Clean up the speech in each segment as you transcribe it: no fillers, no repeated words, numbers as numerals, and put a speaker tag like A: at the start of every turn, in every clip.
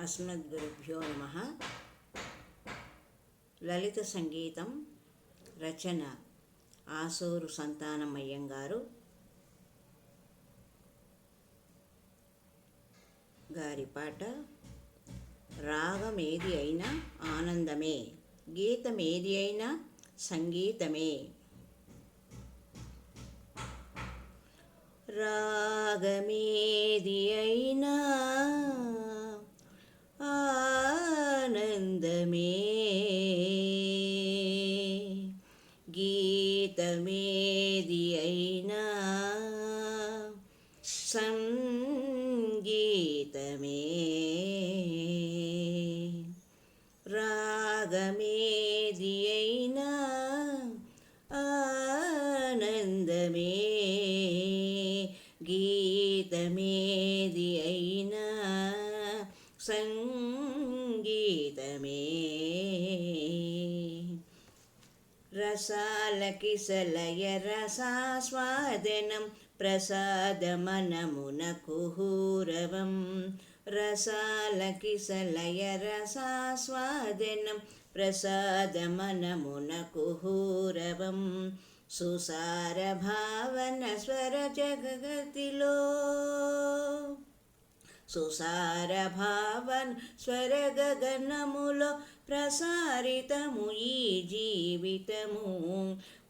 A: అస్మద్గురుభ్యో నమః. లలిత సంగీతం రచన ఆసూరు సంతానమయ్యంగారు గారి పాట. రాగమేది అయినా ఆనందమే, గీతమేది అయినా సంగీతమే. రాగమేది అయినా ఆనందమే, గీతమేది అయినా సంగీతమే. రాగమేది అయినా ఆనందమే, గీతమేది అయినా సంగీతమే. రసాలకిసలయ రసాస్వాదనం ప్రసాదమనమున కుహూరవం. రసాలకిసలయ రసాస్వాదనం ప్రసాదమనమున కుహూరవం. సుసార భావన స్వర జగతిలో, సుసార భావన స్వర గగనములో ప్రసారితము ఈ జీవితము,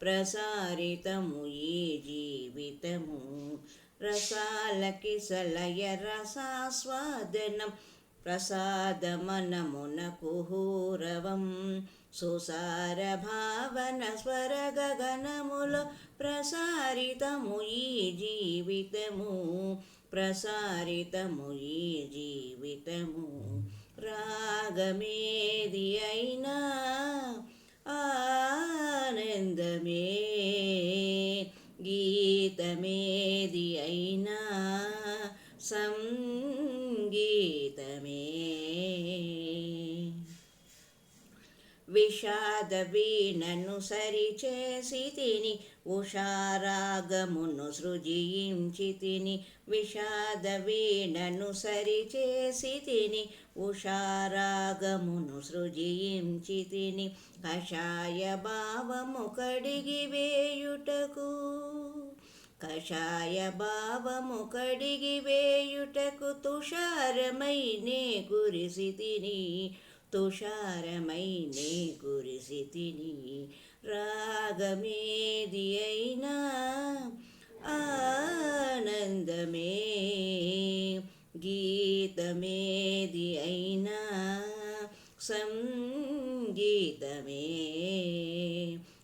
A: ప్రసారితము ఈ జీవితము. రసాలకిసలయ రసాస్వాదనం ప్రసాదమనమున కుహూరవం. సుసార భావన స్వర గగనములో ప్రసారితము ఈ జీవితము, ప్రసారితము ఈ జీవితము. రాగమేది అయినా ఆనందమే, గీతమేది అయినా సంగీతమే. విషాద వీణను సరిచేసి తిని ఉషారాగమును సృజించి తిని. విషాద వీణను సరిచేసి తిని ఉషారాగమును సృజించి తిని. కషాయ భావము కడిగి వేయుటకు, కషాయ భావము కడిగి వేయుటకు తుషారమై నే కురిసి తిని, తుషారమై నే కురిసి తిని. రాగమేది అయినా ఆనందమే, గీతమేది అయినా సంగీతమే,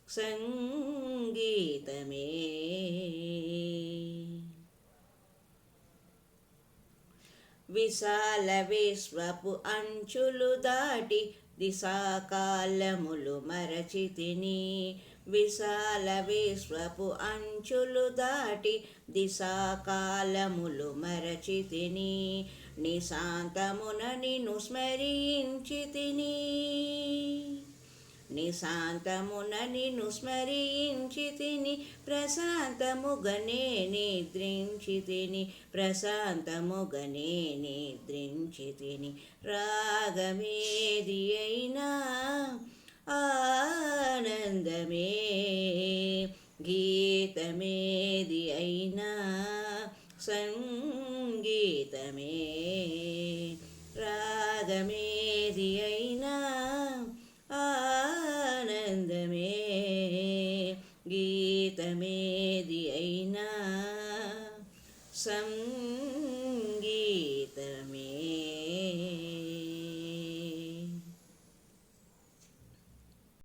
A: సంగీతమే. విశాల విశ్వపు అంచులు దాటి దిశాకాలములు మరచి తిని. విశాల విశ్వపు అంచులు దాటి దిశాకాలములు మరచి తిని. నిశాంతమున నిన్ను స్మరించి తిని, నిశాంతమున నిన్ను స్మరించి తిని. ప్రశాంతముగనే నిద్రించి తిని, ప్రశాంతముగనే నిద్రించి తిని. రాగమేది అయినా ఆనందమే, గీతమేది అయినా సంగీతమే. రాగమేది అయినా ఆనందమే, గీతమేది అయినా సంగీతమే.